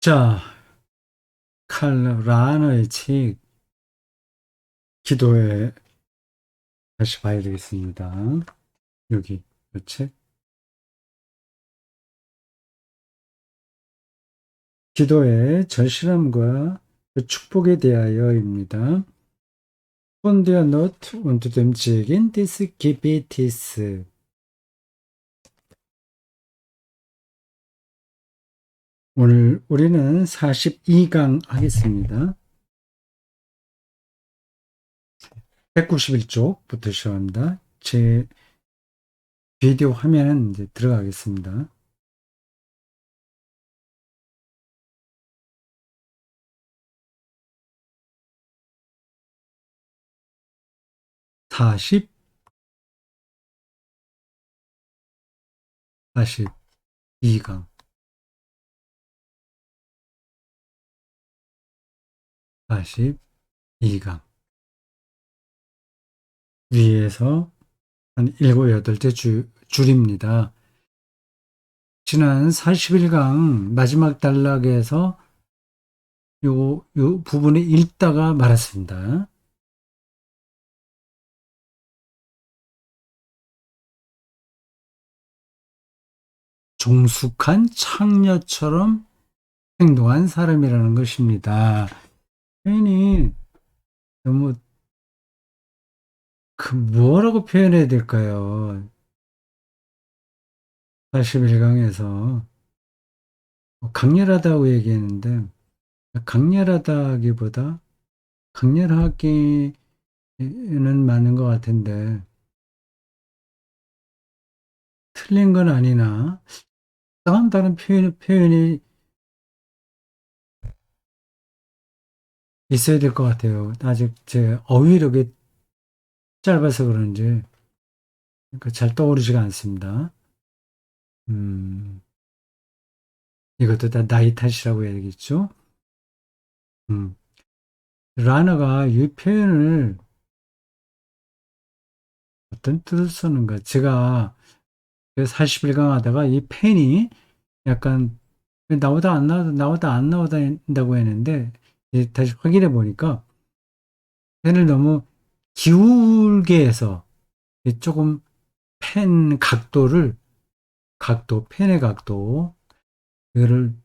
자, 칼 라너의 책, 기도에 다시 봐야 되겠습니다. 여기, 이 책. 기도의 절실함과 그 축복에 대하여입니다. Ponder not unto them gegen des Gebetes. 오늘 우리는 42강 하겠습니다. 191쪽부터 시작합니다. 제 비디오 화면은 이제 들어가겠습니다. 40, 42강, 42강. 위에서 한 7, 8째 줄입니다. 지난 41강 마지막 단락에서 요 부분을 읽다가 말았습니다. 종숙한 창녀처럼 행동한 사람이라는 것입니다. 표현이 너무 뭐라고 표현해야 될까요? 41강에서 강렬하다고 얘기했는데 강렬하다기보다 강렬하기는 맞는 것 같은데 틀린 건 아니나 다른 표현이 있어야 될 것 같아요. 아직 제 어휘력이 짧아서 그런지 잘 떠오르지가 않습니다. 음, 이것도 다 나이 탓이라고 해야겠죠? 음, 라너가 이 표현을 어떤 뜻을 쓰는가? 제가 41강 하다가 이 펜이 약간 나오다 안 나오다고 했는데 다시 확인해 보니까 펜을 너무 기울게 해서 조금 펜 펜의 각도, 이거를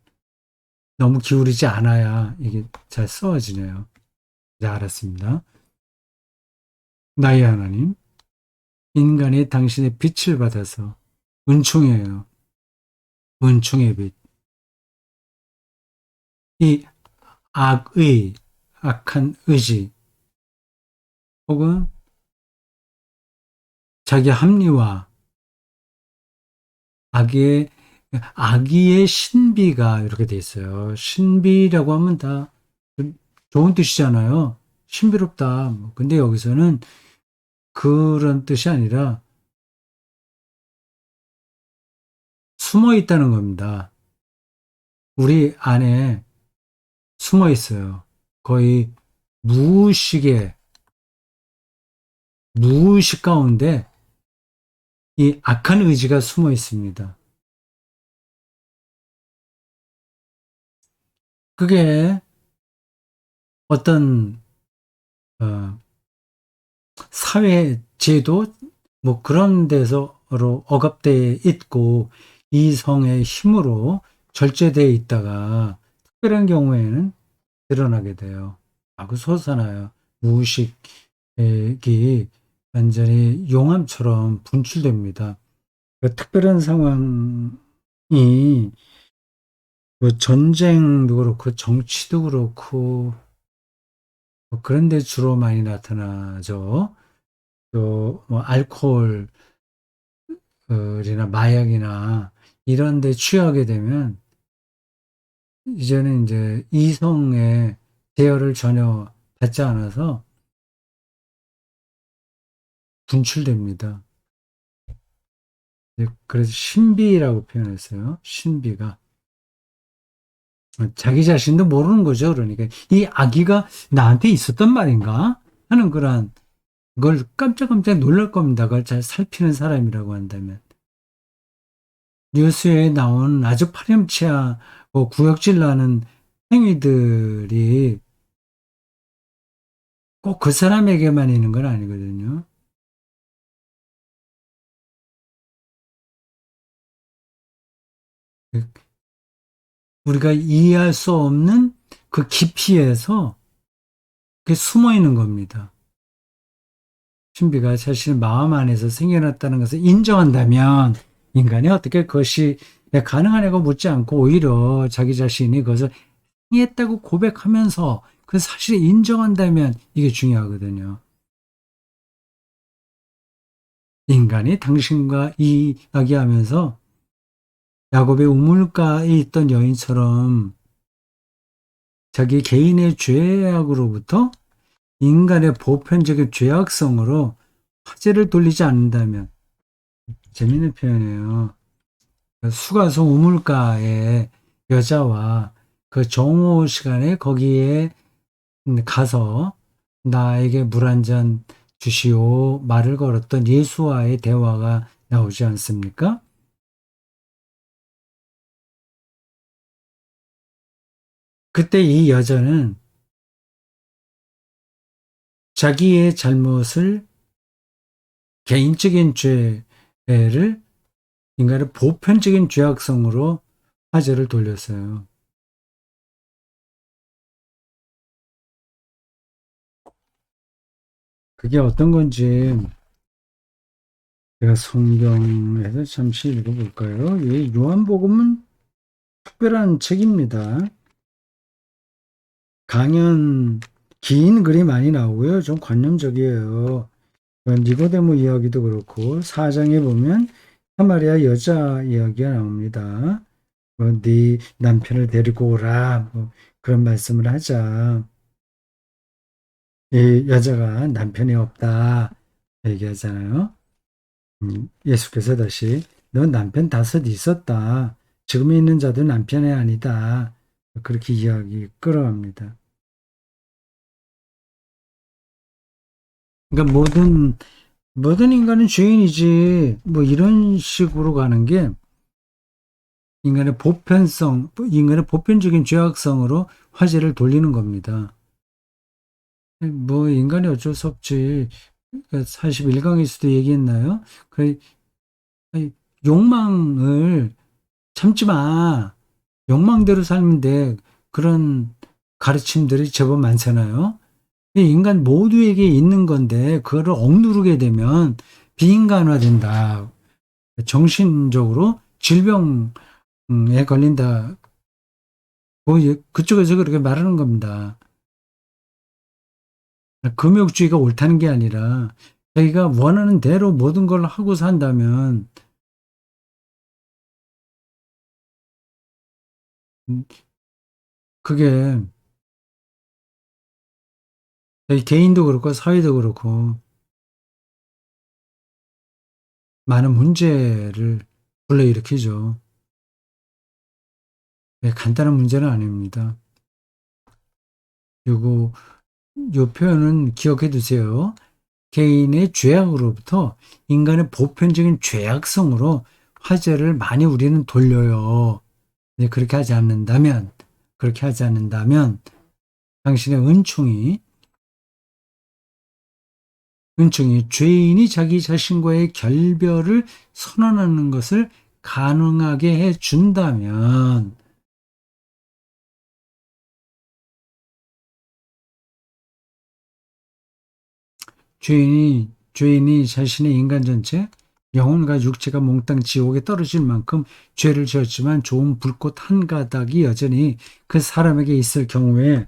너무 기울이지 않아야 이게 잘 써지네요. 이제 알았습니다. 나의 하나님, 인간이 당신의 빛을 받아서 은총이에요. 은총의 빛. 이 악한 의지, 혹은 자기 합리화, 악의, 악의의 신비가 이렇게 돼 있어요. 신비라고 하면 다 좋은 뜻이잖아요. 신비롭다. 근데 여기서는 그런 뜻이 아니라 숨어 있다는 겁니다. 우리 안에 숨어 있어요. 거의 무의식에, 무의식 가운데 이 악한 의지가 숨어 있습니다. 그게 어떤, 어, 사회 제도, 그런 데서로 억압되어 있고, 이성의 힘으로 절제되어 있다가, 특별한 경우에는 드러나게 돼요. 아주 솟아나요. 무의식이 완전히 용암처럼 분출됩니다. 그 특별한 상황이 전쟁도 그렇고 정치도 그렇고 그런 데 주로 많이 나타나죠. 또 알코올이나 마약이나 이런 데 취하게 되면 이제는 이제 이성의 제어를 전혀 받지 않아서 분출됩니다. 그래서 신비라고 표현했어요. 신비가. 자기 자신도 모르는 거죠. 그러니까 이 아기가 나한테 있었던 말인가 하는 그런 걸 깜짝깜짝 놀랄 겁니다. 그걸 잘 살피는 사람이라고 한다면. 뉴스에 나온 아주 파렴치하고 구역질 나는 행위들이 꼭 그 사람에게만 있는 건 아니거든요. 우리가 이해할 수 없는 그 깊이에서 그게 숨어 있는 겁니다. 신비가 자신의 마음 안에서 생겨났다는 것을 인정한다면 인간이 어떻게 그것이 가능하냐고 묻지 않고 오히려 자기 자신이 그것을 행했다고 고백하면서 그 사실을 인정한다면 이게 중요하거든요. 인간이 당신과 이야기하면서 야곱의 우물가에 있던 여인처럼 자기 개인의 죄악으로부터 인간의 보편적인 죄악성으로 화제를 돌리지 않는다면 재밌는 표현이에요. 수가성 우물가에 여자와 그 정오 시간에 거기에 가서 나에게 물 한 잔 주시오 말을 걸었던 예수와의 대화가 나오지 않습니까? 그때 이 여자는 자기의 잘못을 개인적인 죄를 인간의 보편적인 죄악성으로 화제를 돌렸어요. 그게 어떤 건지 제가 성경에서 잠시 읽어볼까요? 이 요한복음은 특별한 책입니다. 강연, 긴 글이 많이 나오고요. 좀 관념적이에요. 니고데모 이야기도 그렇고, 4장에 보면 사마리아 여자 이야기가 나옵니다. 네 남편을 데리고 오라. 뭐 그런 말씀을 하자. 이 여자가 남편이 없다. 얘기하잖아요. 예수께서 다시 넌 남편 다섯 있었다. 지금 있는 자도 남편이 아니다. 그렇게 이야기 끌어갑니다. 그러니까 모든 인간은 죄인이지. 뭐 이런 식으로 가는 게 인간의 보편적인 죄악성으로 화제를 돌리는 겁니다. 뭐 인간이 어쩔 수 없지. 41강에서도 얘기했나요? 그 욕망을 참지 마. 욕망대로 살면 돼. 그런 가르침들이 제법 많잖아요. 이 인간 모두에게 있는 건데 그거를 억누르게 되면 비인간화된다. 정신적으로 질병에 걸린다. 뭐 그쪽에서 그렇게 말하는 겁니다. 금욕주의가 옳다는 게 아니라 자기가 원하는 대로 모든 걸 하고 산다면 그게 개인도 그렇고 사회도 그렇고 많은 문제를 불러일으키죠. 간단한 문제는 아닙니다. 그리고 이 표현은 기억해 두세요. 개인의 죄악으로부터 인간의 보편적인 죄악성으로 화제를 많이 우리는 돌려요. 그렇게 하지 않는다면 당신의 은총이 죄인이 자기 자신과의 결별을 선언하는 것을 가능하게 해 준다면 죄인이 자신의 인간 전체, 영혼과 육체가 몽땅 지옥에 떨어질 만큼 죄를 지었지만 좋은 불꽃 한 가닥이 여전히 그 사람에게 있을 경우에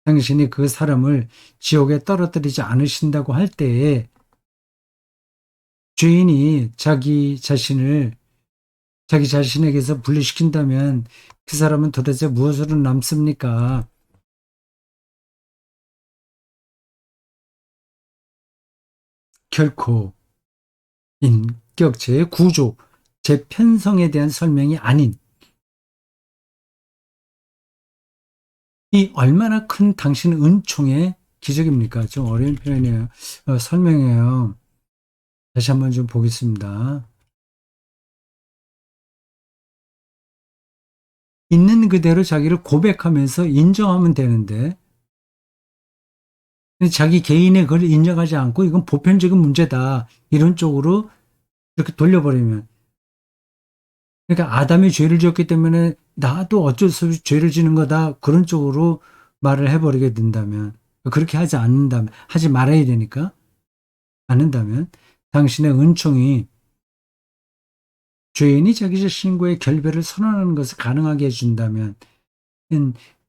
당신이 그 사람을 지옥에 떨어뜨리지 않으신다고 할 때에 죄인이 자기 자신에게서 분리시킨다면 그 사람은 도대체 무엇으로 남습니까? 결코 인격체의 구조, 재편성에 대한 설명이 아닌 이 얼마나 큰 당신 은총의 기적입니까? 좀 어려운 표현이에요. 설명해요. 다시 한번 좀 보겠습니다. 있는 그대로 자기를 고백하면서 인정하면 되는데 자기 개인의 그걸 인정하지 않고 이건 보편적인 문제다. 이런 쪽으로 이렇게 돌려버리면 그러니까 아담이 죄를 지었기 때문에 나도 어쩔 수 없이 죄를 지는 거다. 그런 쪽으로 말을 해버리게 된다면 그렇게 하지 않는다면 하지 말아야 되니까 않는다면 당신의 은총이 죄인이 자기 자신과의 결별을 선언하는 것을 가능하게 해준다면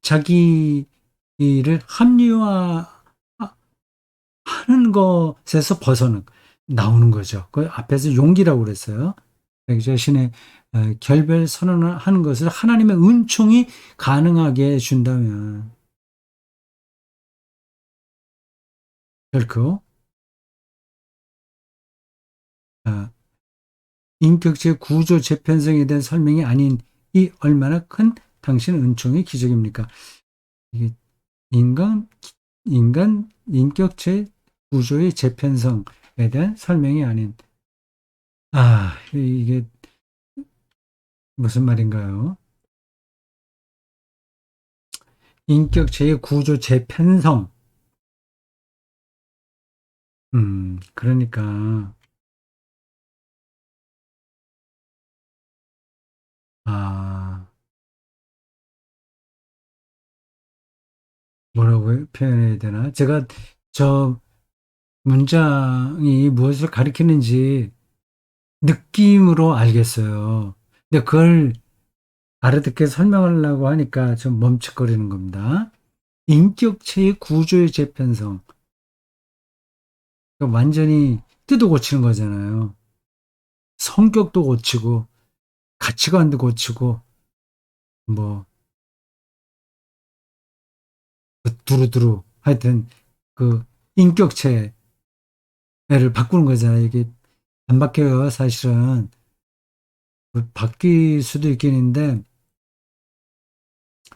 자기 일을 합리화하는 것에서 벗어는 나오는 거죠. 그 앞에서 용기라고 그랬어요. 자기 자신의 결별 선언을 하는 것을 하나님의 은총이 가능하게 해준다면 결코 어, 인격체 구조 재편성에 대한 설명이 아닌 이 얼마나 큰 당신의 은총의 기적입니까? 이게 인간 인격체 구조의 재편성에 대한 설명이 아닌 이게 무슨 말인가요? 인격체의 구조 재편성. 그러니까 아 뭐라고 표현해야 되나? 제가 저 문장이 무엇을 가리키는지 느낌으로 알겠어요. 근데 그걸 알아듣게 설명하려고 하니까 좀 멈칫거리는 겁니다. 인격체의 구조의 재편성. 그러니까 완전히 뜯어 고치는 거잖아요. 성격도 고치고, 가치관도 고치고, 뭐, 두루두루. 하여튼, 그, 인격체를 바꾸는 거잖아요. 이게 안 바뀌어요, 사실은. 바뀔 수도 있겠는데,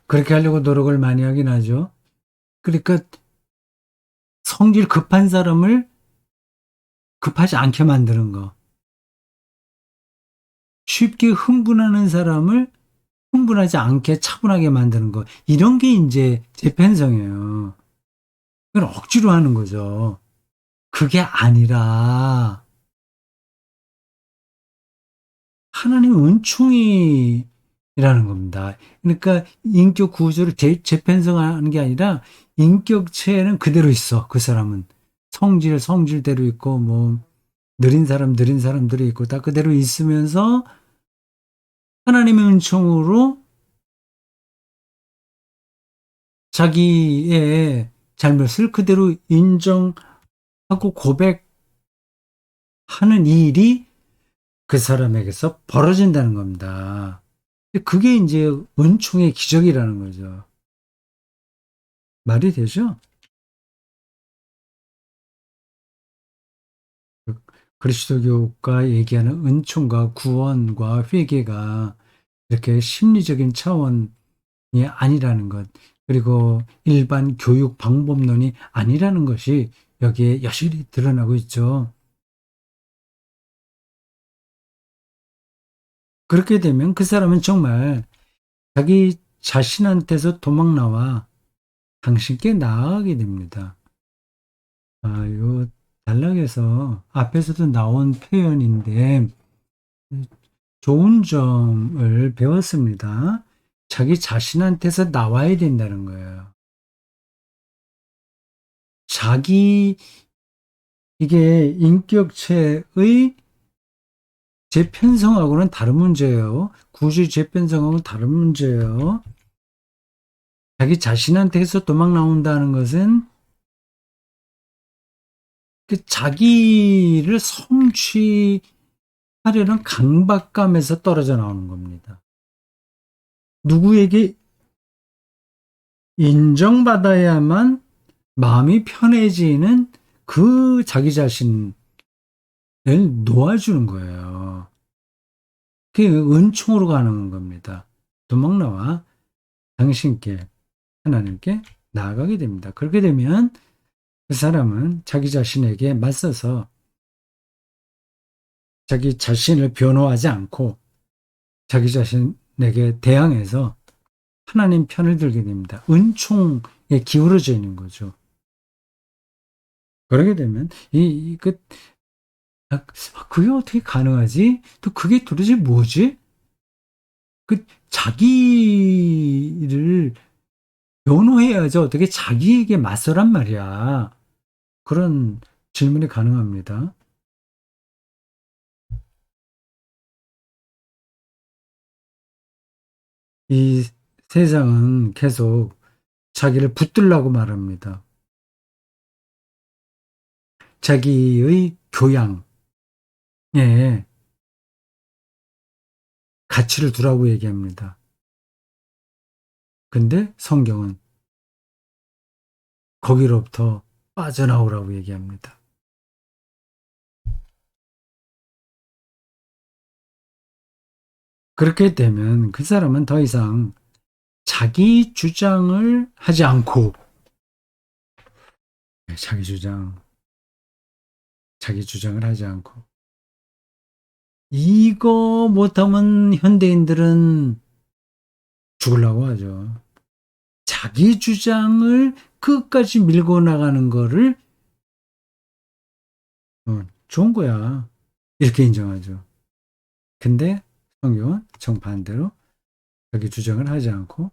그렇게 하려고 노력을 많이 하긴 하죠. 그러니까 성질 급한 사람을 급하지 않게 만드는 거. 쉽게 흥분하는 사람을 흥분하지 않게 차분하게 만드는 거. 이런 게 이제 재편성이에요. 그걸 억지로 하는 거죠. 그게 아니라 하나님 은총이라는 겁니다. 그러니까 인격 구조를 재편성하는 게 아니라 인격체는 그대로 있어. 그 사람은 성질대로 있고 뭐 느린 사람들이 있고 다 그대로 있으면서 하나님의 은총으로 자기의 잘못을 그대로 인정하고 고백하는 일이 그 사람에게서 벌어진다는 겁니다. 그게 이제 은총의 기적이라는 거죠. 말이 되죠? 그리스도교가 얘기하는 은총과 구원과 회개가 이렇게 심리적인 차원이 아니라는 것, 그리고 일반 교육 방법론이 아니라는 것이 여기에 여실히 드러나고 있죠. 그렇게 되면 그 사람은 정말 자기 자신한테서 도망 나와 당신께 나아가게 됩니다. 요 단락에서 앞에서도 나온 표현인데 좋은 점을 배웠습니다. 자기 자신한테서 나와야 된다는 거예요. 자기 이게 인격체의 재편성하고는 다른 문제예요. 구조의 재편성하고는 다른 문제예요. 자기 자신한테서 도망 나온다는 것은 그 자기를 성취하려는 강박감에서 떨어져 나오는 겁니다. 누구에게 인정받아야만 마음이 편해지는 그 자기 자신을 놓아주는 거예요. 그게 은총으로 가는 겁니다. 도망 나와 당신께, 하나님께 나아가게 됩니다. 그렇게 되면 그 사람은 자기 자신에게 맞서서 자기 자신을 변호하지 않고 자기 자신에게 대항해서 하나님 편을 들게 됩니다. 은총에 기울어져 있는 거죠. 그러게 되면 그게 어떻게 가능하지? 또 그게 도대체 뭐지? 자기를 변호해야지 어떻게 자기에게 맞서란 말이야. 그런 질문이 가능합니다. 이 세상은 계속 자기를 붙들라고 말합니다. 자기의 교양에 가치를 두라고 얘기합니다. 근데 성경은 거기로부터 빠져나오라고 얘기합니다. 그렇게 되면 그 사람은 더 이상 자기 주장을 하지 않고, 네, 자기 주장을 하지 않고, 이거 못하면 현대인들은 죽으려고 하죠. 자기 주장을 끝까지 밀고 나가는 거를 좋은 거야. 이렇게 인정하죠. 근데 성경은 정반대로 자기 주장을 하지 않고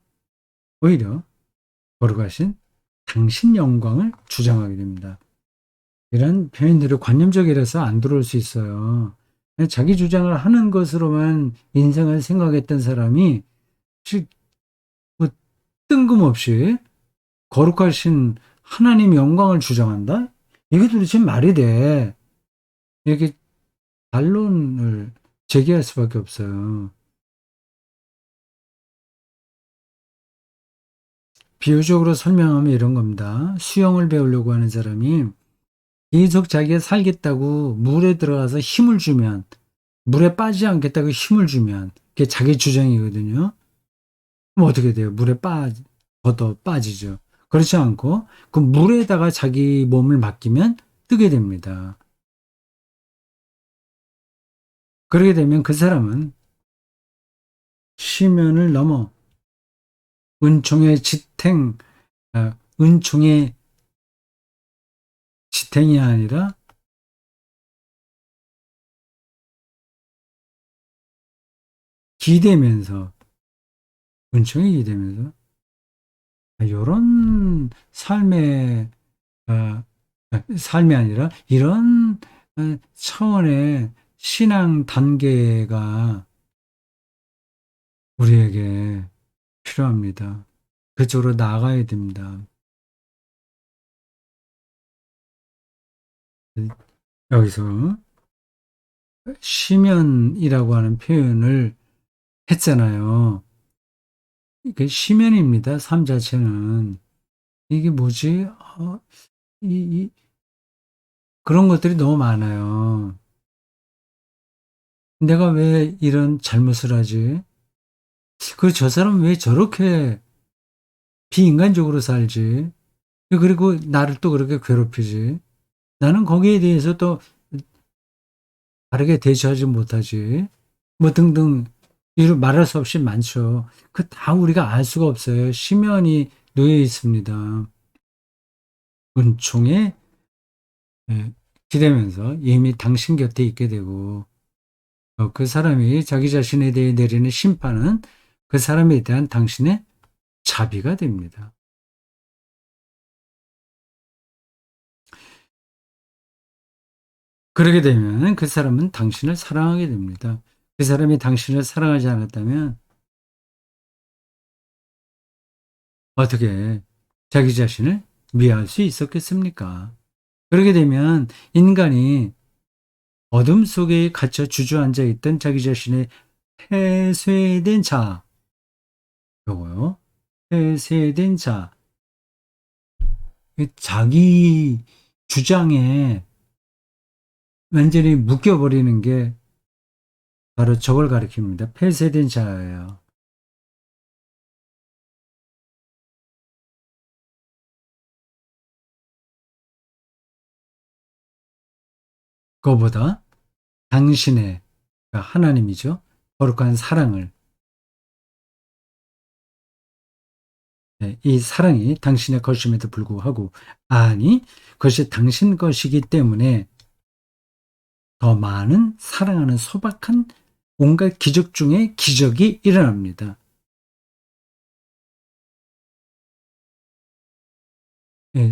오히려 거룩하신 당신 영광을 주장하게 됩니다. 이런 표현들이 관념적이라서 안 들어올 수 있어요. 자기 주장을 하는 것으로만 인생을 생각했던 사람이 뭐 뜬금없이 거룩하신 하나님 영광을 주장한다? 이게 도대체 말이 돼. 이렇게 반론을 제기할 수밖에 없어요. 비유적으로 설명하면 이런 겁니다. 수영을 배우려고 하는 사람이 계속 자기가 살겠다고 물에 들어가서 힘을 주면, 물에 빠지지 않겠다고 힘을 주면, 그게 자기 주장이거든요. 그럼 어떻게 돼요? 더 빠지죠. 그렇지 않고, 그 물에다가 자기 몸을 맡기면 뜨게 됩니다. 그러게 되면 그 사람은 시면을 넘어 은총의 지탱, 은총의 지탱이 아니라 기대면서, 은총이 기대면서, 이런 어, 삶이 아니라 이런 차원의 신앙 단계가 우리에게 필요합니다. 그쪽으로 나아가야 됩니다. 여기서 시면이라고 하는 표현을 했잖아요. 이게 시면입니다. 삶 자체는. 이게 뭐지? 이, 이- 그런 것들이 너무 많아요. 내가 왜 이런 잘못을 하지? 저 사람 왜 저렇게 비인간적으로 살지? 그리고 나를 또 그렇게 괴롭히지? 나는 거기에 대해서 또 다르게 대처하지 못하지. 뭐 등등, 이루 말할 수 없이 많죠. 그 다 우리가 알 수가 없어요. 심연이 놓여 있습니다. 은총에 기대면서 이미 당신 곁에 있게 되고, 그 사람이 자기 자신에 대해 내리는 심판은 그 사람에 대한 당신의 자비가 됩니다. 그러게 되면 그 사람은 당신을 사랑하게 됩니다. 그 사람이 당신을 사랑하지 않았다면 어떻게 자기 자신을 미워할 수 있었겠습니까? 그러게 되면 인간이 어둠 속에 갇혀 주저앉아 있던 자기 자신의 폐쇄된 자, 요거요. 폐쇄된 자, 자기 주장에 완전히 묶여버리는 게 바로 저걸 가리킵니다. 폐쇄된 자예요. 그거보다 당신의, 그러니까 하나님이죠. 거룩한 사랑을 이 사랑이 당신의 것임에도 불구하고, 아니, 그것이 당신 것이기 때문에 더 많은 사랑하는 소박한 온갖 기적 중에 기적이 일어납니다.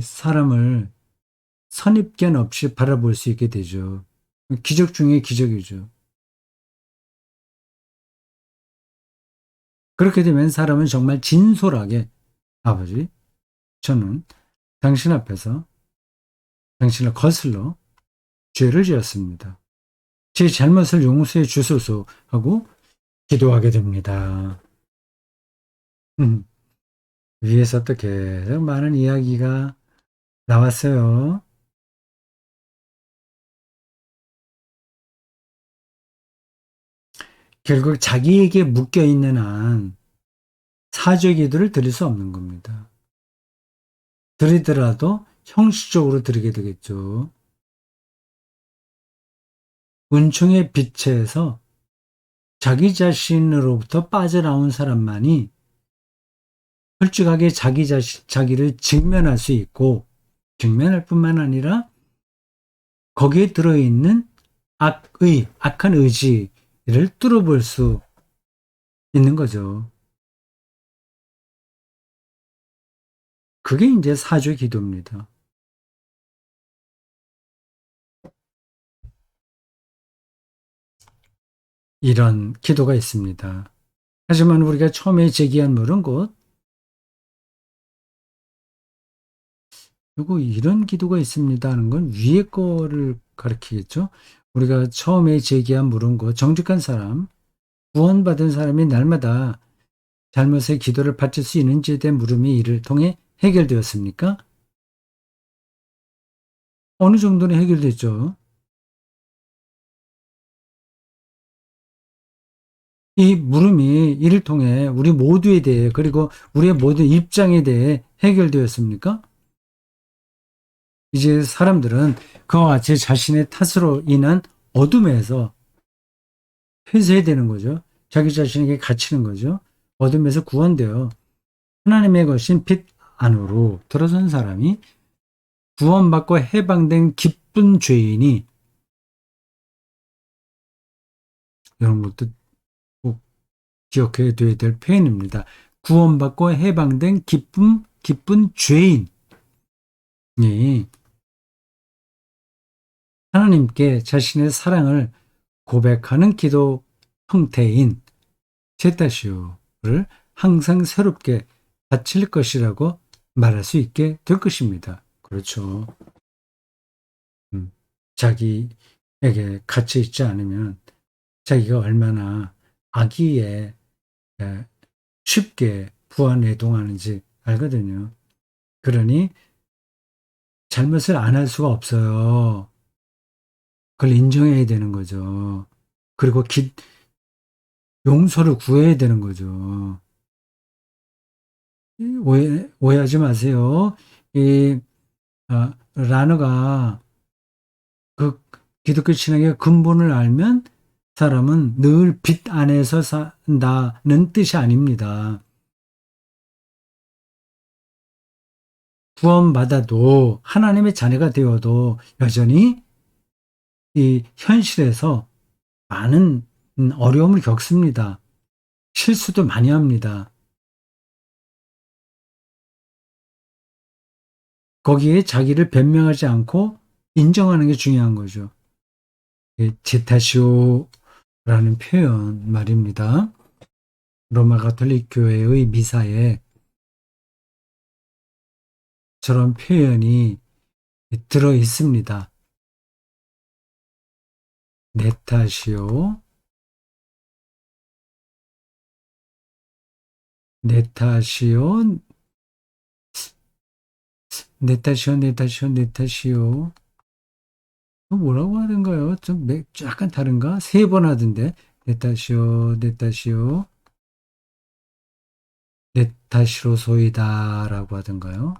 사람을 선입견 없이 바라볼 수 있게 되죠. 기적 중에 기적이죠. 그렇게 되면 사람은 정말 진솔하게, 아버지, 저는 당신 앞에서 당신을 거슬러 죄를 지었습니다. 제 잘못을 용서해 주소서 하고 기도하게 됩니다. 음, 위에서부터 계속 많은 이야기가 나왔어요. 결국 자기에게 묶여 있는 한 사죄 기도를 드릴 수 없는 겁니다. 드리더라도 형식적으로 드리게 되겠죠. 은총의 빛에서 자기 자신으로부터 빠져나온 사람만이 솔직하게 자기를 직면할 수 있고, 직면할 뿐만 아니라 거기에 들어있는 악한 의지를 뚫어볼 수 있는 거죠. 그게 이제 사죄 기도입니다. 이런 기도가 있습니다. 하지만 우리가 처음에 제기한 물은 곧, 그리고 이런 기도가 있습니다 하는 건 위에 거를 가리키겠죠. 우리가 처음에 제기한 물은 곧 정직한 사람, 구원받은 사람이 날마다 잘못의 기도를 바칠 수 있는지에 대한 물음이 이를 통해 해결되었습니까? 어느 정도는 해결됐죠. 이 물음이 이를 통해 우리 모두에 대해 그리고 우리의 모든 입장에 대해 해결되었습니까? 이제 사람들은 그와 같이 자신의 탓으로 인한 어둠에서 회개해야 되는 거죠. 자기 자신에게 갇히는 거죠. 어둠에서 구원되어 하나님의 것인 빛 안으로 들어선 사람이 구원받고 해방된 기쁜 죄인이, 이런 것도 꼭 기억해야 될 표현입니다. 구원받고 해방된 기쁜 죄인이 하나님께 자신의 사랑을 고백하는 기도 형태인 제타시오를 항상 새롭게 바칠 것이라고 말할 수 있게 될 것입니다. 그렇죠. 음, 자기에게 갇혀 있지 않으면 자기가 얼마나 악의에 쉽게 부안해동하는지 알거든요. 그러니 잘못을 안 할 수가 없어요. 그걸 인정해야 되는 거죠. 그리고 용서를 구해야 되는 거죠. 오해하지 마세요. 이, 라너가 그 기독교 신앙의 근본을 알면 사람은 늘 빛 안에서 산다는 뜻이 아닙니다. 구원받아도 하나님의 자녀가 되어도 여전히 이 현실에서 많은 어려움을 겪습니다. 실수도 많이 합니다. 거기에 자기를 변명하지 않고 인정하는 게 중요한 거죠. 제타시오라는 표현 말입니다. 로마 가톨릭 교회의 미사에 저런 표현이 들어 있습니다. 네타시오, 네타시오, 네타시오. 뭐라고 하던가요? 약간 다른가? 세 번 하던데. 네타시로소이다라고 하던가요?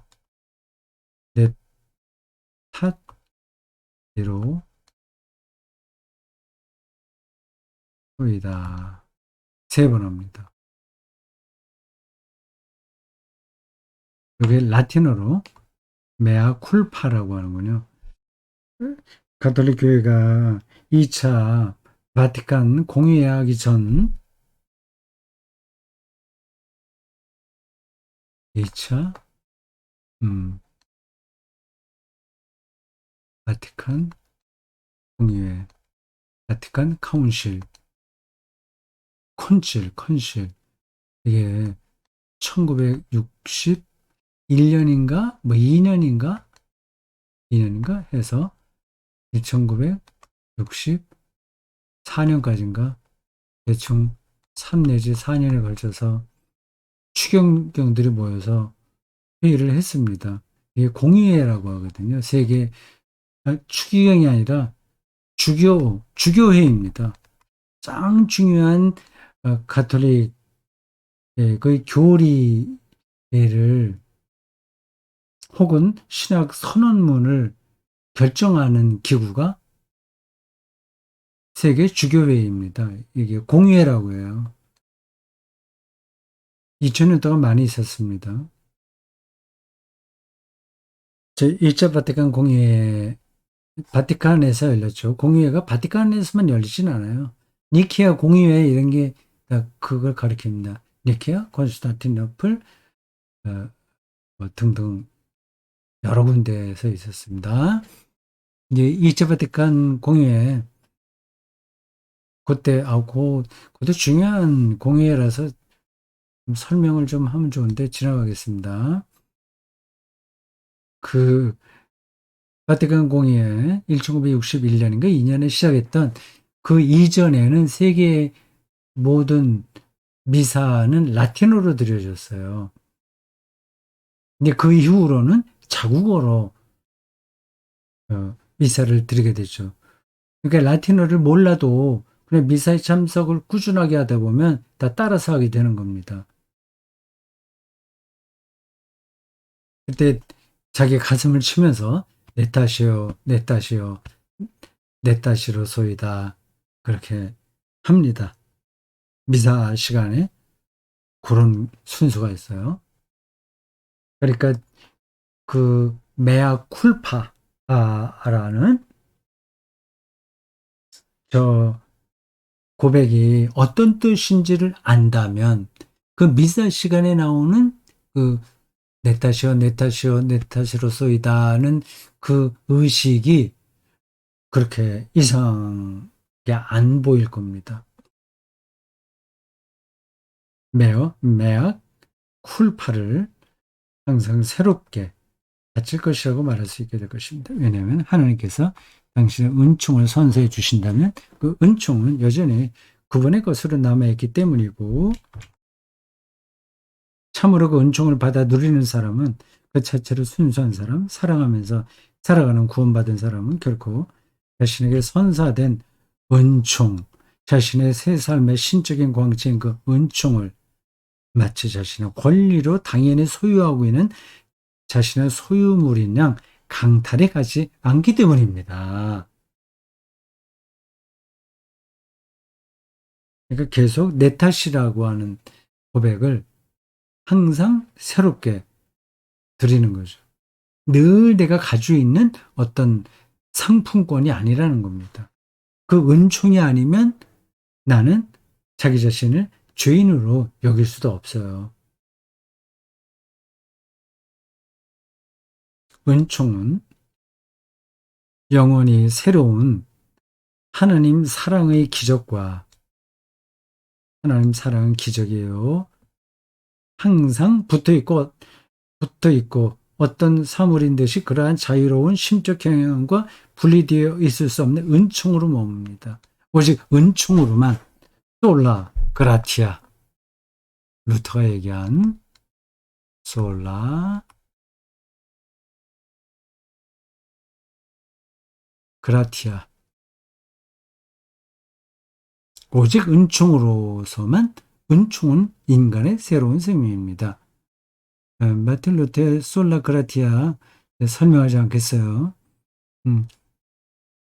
네타시로소이다. 세 번 합니다. 이게 라틴어로 메아 쿨파라고 하는군요. 가톨릭 교회가 2차 바티칸 공의회하기 전 2차 바티칸 공의회, 바티칸 카운실, 컨실 이게 1961년인가 뭐 2년인가 해서 1964년까지인가 대충 3 내지 4년에 걸쳐서 추경경들이 모여서 회의를 했습니다. 이게 공의회라고 하거든요. 세계 추기경이 아니라 주교회의입니다. 짱 중요한 가톨릭 그 교리를 혹은 신학 선언문을 결정하는 기구가 세계 주교회의입니다. 이게 공의회라고 해요. 2000년 동안 많이 있었습니다. 제1차 바티칸 공의회 바티칸에서 열렸죠. 공의회가 바티칸에서만 열리진 않아요. 니케아 공의회 이런 게 그걸 가리킵니다. 니케아, 콘스탄티노플 뭐 등등 여러 군데에서 있었습니다. 이제 2차 바티칸 공의회 그것도 중요한 공의회라서 설명을 좀 하면 좋은데 지나가겠습니다. 그 바티칸 공의회 1961년인가 2년에 시작했던 그 이전에는 세계 모든 미사는 라틴어로 드려졌어요. 근데 그 이후로는 자국어로 미사를 드리게 됐죠. 그러니까 라틴어를 몰라도 그냥 미사에 참석을 꾸준하게 하다 보면 다 따라서 하게 되는 겁니다. 그때 자기 가슴을 치면서 내 탓이요, 내 탓이요, 내 탓이로소이다 그렇게 합니다. 미사 시간에 그런 순수가 있어요. 그러니까 그 메아 쿨파라는 저 고백이 어떤 뜻인지를 안다면 그 미사 시간에 나오는 그 내 탓이요, 내 탓이요, 내 탓으로소이다는 그 의식이 그렇게 이상하게 안 보일 겁니다. 메아 쿨파를 항상 새롭게 바칠 것이라고 말할 수 있게 될 것입니다. 왜냐하면 하나님께서 당신의 은총을 선사해 주신다면 그 은총은 여전히 그분의 것으로 남아있기 때문이고 참으로 그 은총을 받아 누리는 사람은 그 자체로 순수한 사람, 사랑하면서 살아가는 구원받은 사람은 결코 자신에게 선사된 은총, 자신의 새 삶의 신적인 광채인 그 은총을 마치 자신의 권리로 당연히 소유하고 있는 자신의 소유물인 양 강탈해 가지 않기 때문입니다. 그러니까 계속 내 탓이라고 하는 고백을 항상 새롭게 드리는 거죠. 늘 내가 가지고 있는 어떤 상품권이 아니라는 겁니다. 그 은총이 아니면 나는 자기 자신을 죄인으로 여길 수도 없어요. 은총은 영원히 새로운 하나님 사랑의 기적과 하나님 사랑은 기적이에요. 항상 붙어 있고 어떤 사물인 듯이 그러한 자유로운 심적 경향과 분리되어 있을 수 없는 은총으로 머뭅니다. 오직 은총으로만 솔라 그라티아 루터가 얘기한 솔라 그라티아 오직 은총으로서만 은총은 인간의 새로운 생명입니다. 마틴 루터의 솔라 그라티아 설명하지 않겠어요.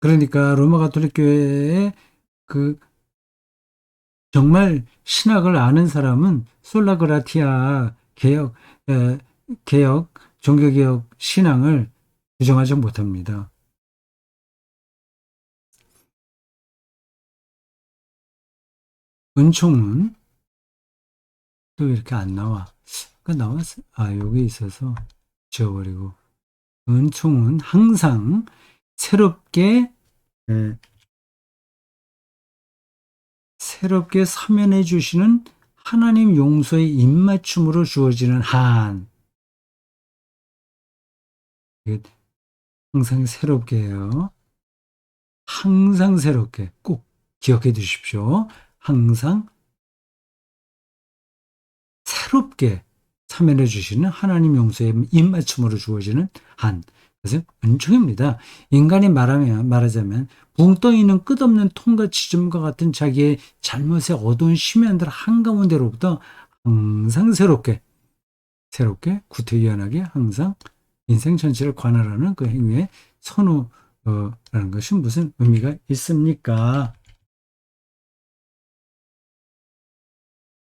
그러니까 로마 가톨릭 교회의 그 정말 신학을 아는 사람은 솔라 그라티아 개혁 개혁, 종교개혁 신앙을 부정하지 못합니다. 은총은 또 이렇게 안 나와. 그 나왔어. 아, 여기 있어서 지워버리고. 은총은 항상 새롭게, 예, 새롭게 사면해 주시는 하나님 용서의 입맞춤으로 주어지는 한. 이게 항상 새롭게 해요. 항상 새롭게 꼭 기억해 두십시오. 항상 새롭게 참여해 주시는 하나님 용서의 입맞춤으로 주어지는 한. 그래서 은총입니다. 인간이 말하자면 붕 떠 있는 끝없는 통과 지점과 같은 자기의 잘못의 어두운 심연들 한가운데로부터 항상 새롭게 구태의연하게 항상 인생 전체를 관할하는 그 행위의 선우라는 것이 무슨 의미가 있습니까?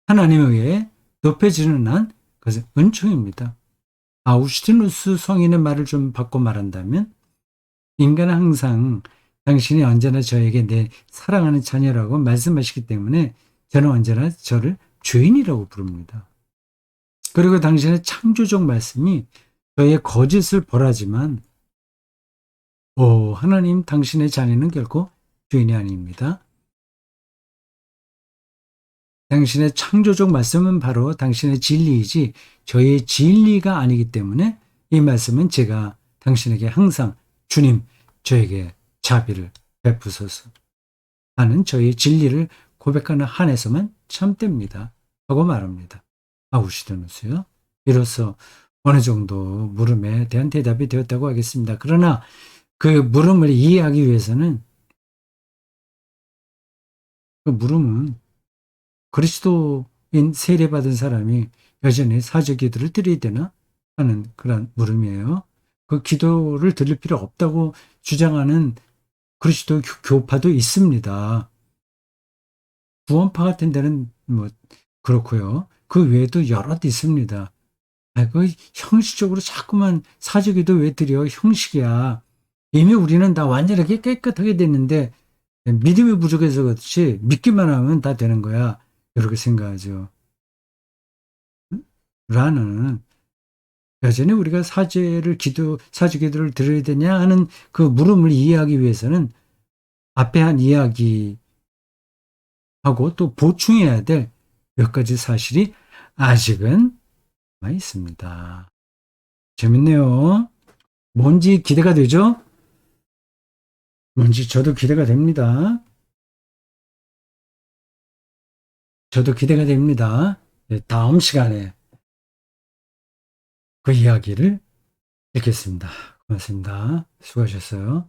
하나님에 의해 높여지는 한 그것은 은총입니다. 아우슈티누스 성인의 말을 좀 바꿔 말한다면 인간은 항상 당신이 언제나 저에게 내 사랑하는 자녀라고 말씀하시기 때문에 저는 언제나 저를 주인이라고 부릅니다. 그리고 당신의 창조적 말씀이 저의 거짓을 벌하지만 하나님 당신의 자녀는 결코 주인이 아닙니다. 당신의 창조적 말씀은 바로 당신의 진리이지 저의 진리가 아니기 때문에 이 말씀은 제가 당신에게 항상 주님 저에게 자비를 베푸소서 하는 저의 진리를 고백하는 한에서만 참됩니다. 하고 말합니다. 아우시드누스요. 이로써 어느 정도 물음에 대한 대답이 되었다고 하겠습니다. 그러나 그 물음을 이해하기 위해서는 그 물음은 그리스도인 세례받은 사람이 여전히 사제 기도를 드려야 되나 하는 그런 물음이에요. 그 기도를 드릴 필요 없다고 주장하는 그리스도 교파도 있습니다. 구원파 같은 데는 뭐 그렇고요. 그 외에도 여럿 있습니다. 그 형식적으로 자꾸만 사제 기도 왜 드려? 형식이야. 이미 우리는 다 완전하게 깨끗하게 됐는데 믿음이 부족해서 그렇지 믿기만 하면 다 되는 거야. 이렇게 생각하죠. 라는 여전히 우리가 사제 기도를 드려야 되냐 하는 그 물음을 이해하기 위해서는 앞에 한 이야기하고 또 보충해야 될 몇 가지 사실이 아직은 남아 있습니다. 재밌네요. 뭔지 기대가 되죠? 뭔지 저도 기대가 됩니다. 저도 기대가 됩니다. 네, 다음 시간에 그 이야기를 읽겠습니다. 고맙습니다. 수고하셨어요.